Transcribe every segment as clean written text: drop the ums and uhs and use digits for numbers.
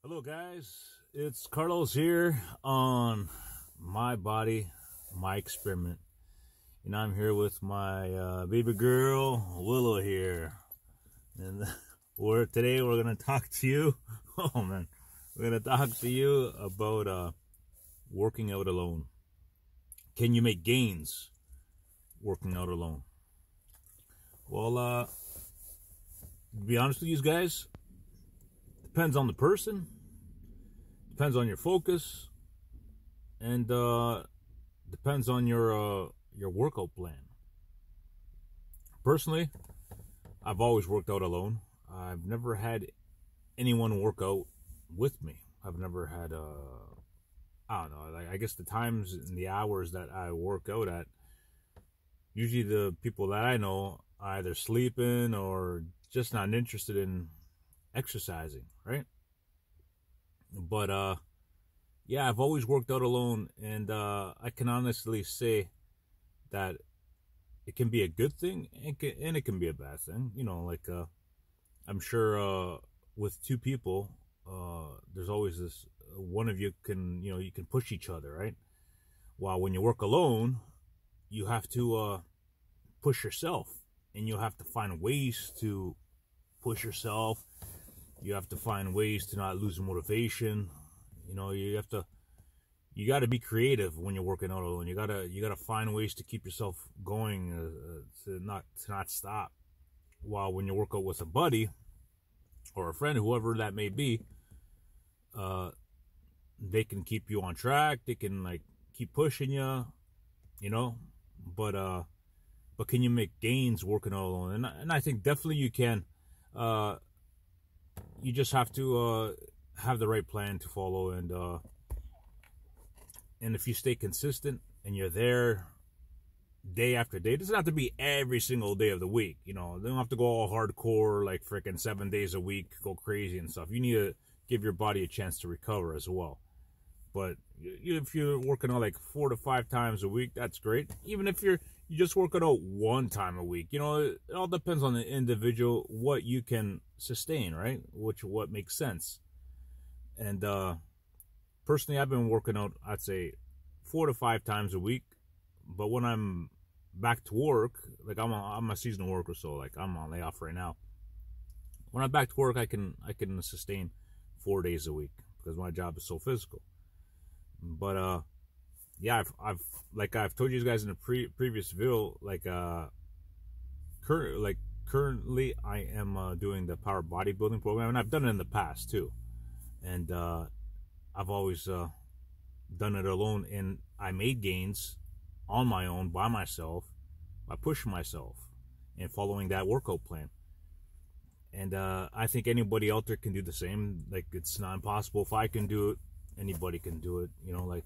Hello guys, it's Carlos here on My Body, My Experiment. And I'm here with my baby girl, Willow here. And today we're going to talk to you, oh man, we're going to talk to you about working out alone. Can you make gains working out alone? Well, to be honest with you guys, depends on the person, depends on your focus, and depends on your workout plan. Personally, I've always worked out alone. I've never had anyone work out with me. I've never had I don't know, like I guess the times and the hours that I work out at, usually the people that I know are either sleeping or just not interested in exercising, right? But yeah, I've always worked out alone, and I can honestly say that it can be a good thing and it can be a bad thing. You know, like I'm sure with two people, there's always this one of you can, you can push each other, right? While when you work alone, you have to push yourself, and you have to find ways to push yourself. You have to find ways to not lose motivation. You know, you got to be creative when you're working out alone. You gotta find ways to keep yourself going, to not stop. While when you work out with a buddy or a friend, whoever that may be, they can keep you on track. They can like keep pushing you, you know. But can you make gains working out alone? And I think definitely you can. You just have to have the right plan to follow, and if you stay consistent and you're there day after day, it doesn't have to be every single day of the week. You know, they don't have to go all hardcore, like freaking 7 days a week, go crazy and stuff. You need to give your body a chance to recover as well. But if you're working out like 4 to 5 times a week, that's great. Even if you just working out 1 time a week, you know, it all depends on the individual, what you can sustain, right? What makes sense. And personally, I've been working out, I'd say 4 to 5 times a week. But when I'm back to work, like I'm a seasonal worker, so like I'm on layoff right now. When I'm back to work, I can sustain 4 days a week because my job is so physical. But yeah, I've told you guys in a previous video, like currently I am doing the power bodybuilding program, and I've done it in the past too. And I've always done it alone, and I made gains on my own by myself by pushing myself and following that workout plan. And I think anybody out there can do the same. Like, it's not impossible. If I can do it, anybody can do it. You know, like,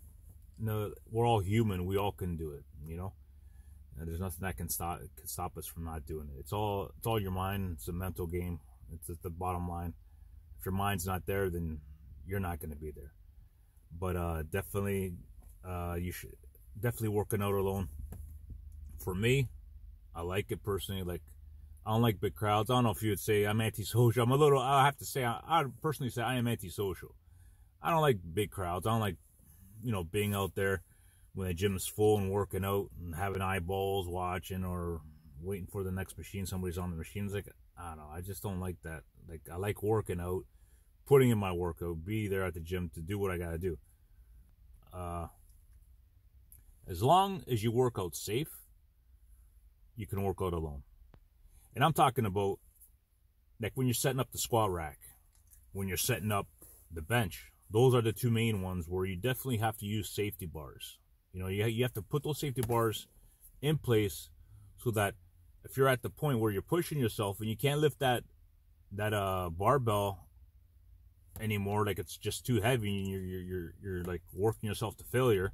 no, we're all human. We all can do it. You know, and there's nothing that can stop us from not doing it. It's all your mind. It's a mental game. It's the bottom line. If your mind's not there, then you're not going to be there. But definitely, you should definitely working out alone. For me, I like it personally. Like, I don't like big crowds. I don't know if you would say I'm antisocial. I have to say, I personally say I am antisocial. I don't like big crowds. I don't like, being out there when the gym's full and working out and having eyeballs watching or waiting for the next machine. Somebody's on the machine. It's like, I don't know. I just don't like that. Like, I like working out, putting in my workout, be there at the gym to do what I got to do. As long as you work out safe, you can work out alone. And I'm talking about, like, when you're setting up the squat rack, when you're setting up the bench. Those are the 2 main ones where you definitely have to use safety bars. You know, you have to put those safety bars in place so that if you're at the point where you're pushing yourself and you can't lift that barbell anymore, like it's just too heavy and you're like working yourself to failure,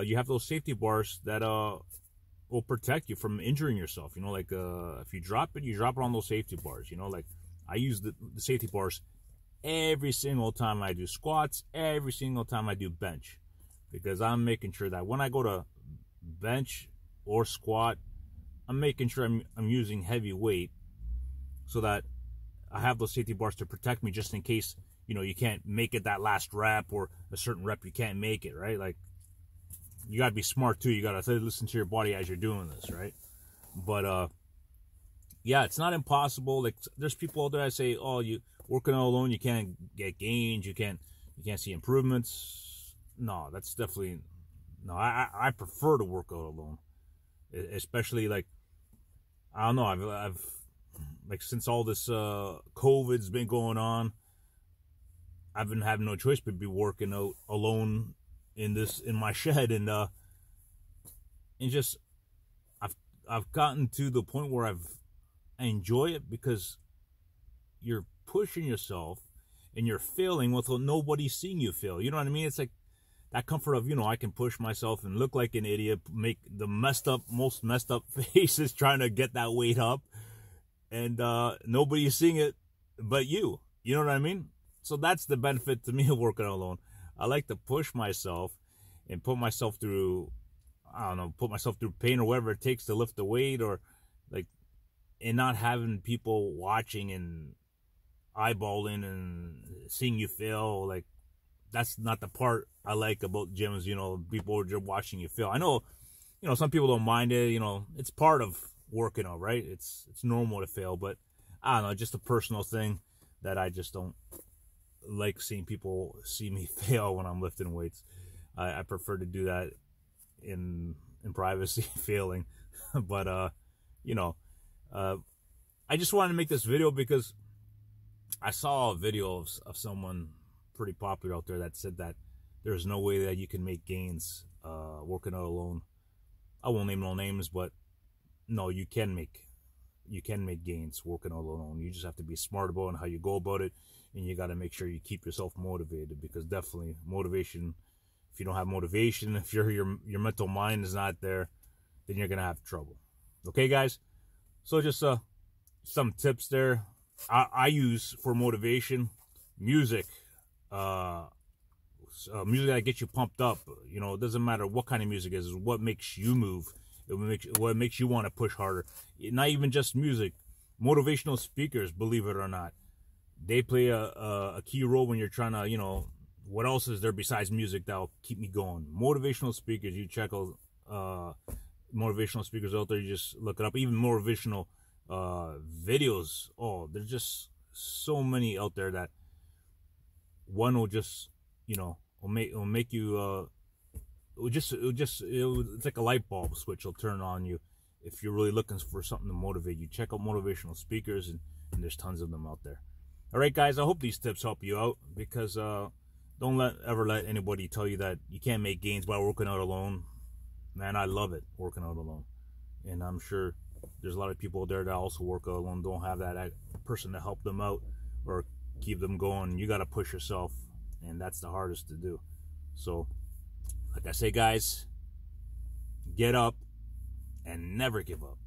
you have those safety bars that will protect you from injuring yourself. You know, like if you drop it on those safety bars. You know, like I use the safety bars every single time I do squats, every single time I do bench, because I'm making sure that when I go to bench or squat, I'm making sure I'm using heavy weight so that I have those safety bars to protect me just in case, you know, you can't make it that last rep, or a certain rep you can't make it, right? Like, you got to be smart too. You got to listen to your body as you're doing this, right? But yeah, it's not impossible. Like, there's people out there that say, oh, you working out alone, you can't get gains, you can't see improvements. No, that's definitely no. I prefer to work out alone, especially like, I don't know. I've like, since all this COVID's been going on, I've been having no choice but be working out alone in my shed, and just I've gotten to the point where I enjoy it, because you're pushing yourself and you're failing without nobody seeing you fail. You know what I mean? It's like that comfort of, you know, I can push myself and look like an idiot, make the most messed up faces trying to get that weight up, and nobody's seeing it but you. You know what I mean? So that's the benefit to me of working out alone. I like to push myself and put myself through, I don't know, put myself through pain or whatever it takes to lift the weight, or like, and not having people watching and eyeballing and seeing you fail. Like, that's not the part I like about gyms. You know, people are just watching you fail. I know, you know, some people don't mind it. You know, it's part of working out, right? It's normal to fail, but I don't know, just a personal thing that I just don't like seeing people see me fail when I'm lifting weights. I prefer to do that in privacy, failing. But you know, I just wanted to make this video because I saw a video of someone pretty popular out there that said that there's no way that you can make gains working out alone. I won't name no names, but no, you can make gains working out alone. You just have to be smart about how you go about it, and you got to make sure you keep yourself motivated, because definitely motivation, if you don't have motivation, if your mental mind is not there, then you're gonna have trouble. Okay, guys? So just some tips there I use for motivation. Music, music that gets you pumped up. You know, it doesn't matter what kind of music it is. What makes you move. What makes you want to push harder. Not even just music. Motivational speakers, believe it or not, they play a key role when you're trying to, you know, what else is there besides music that'll keep me going? Motivational speakers. You check out motivational speakers out there. You just look it up. Even motivational videos. Oh, there's just so many out there that one will just, you know, will make you it's like a light bulb switch will turn on you if you're really looking for something to motivate you. Check out motivational speakers, and there's tons of them out there. All right, guys, I hope these tips help you out, because don't ever let anybody tell you that you can't make gains by working out alone. Man, I love it working out alone, and I'm sure there's a lot of people out there that also work out alone, don't have that person to help them out or keep them going. You got to push yourself, and that's the hardest to do. So, like I say, guys, get up and never give up.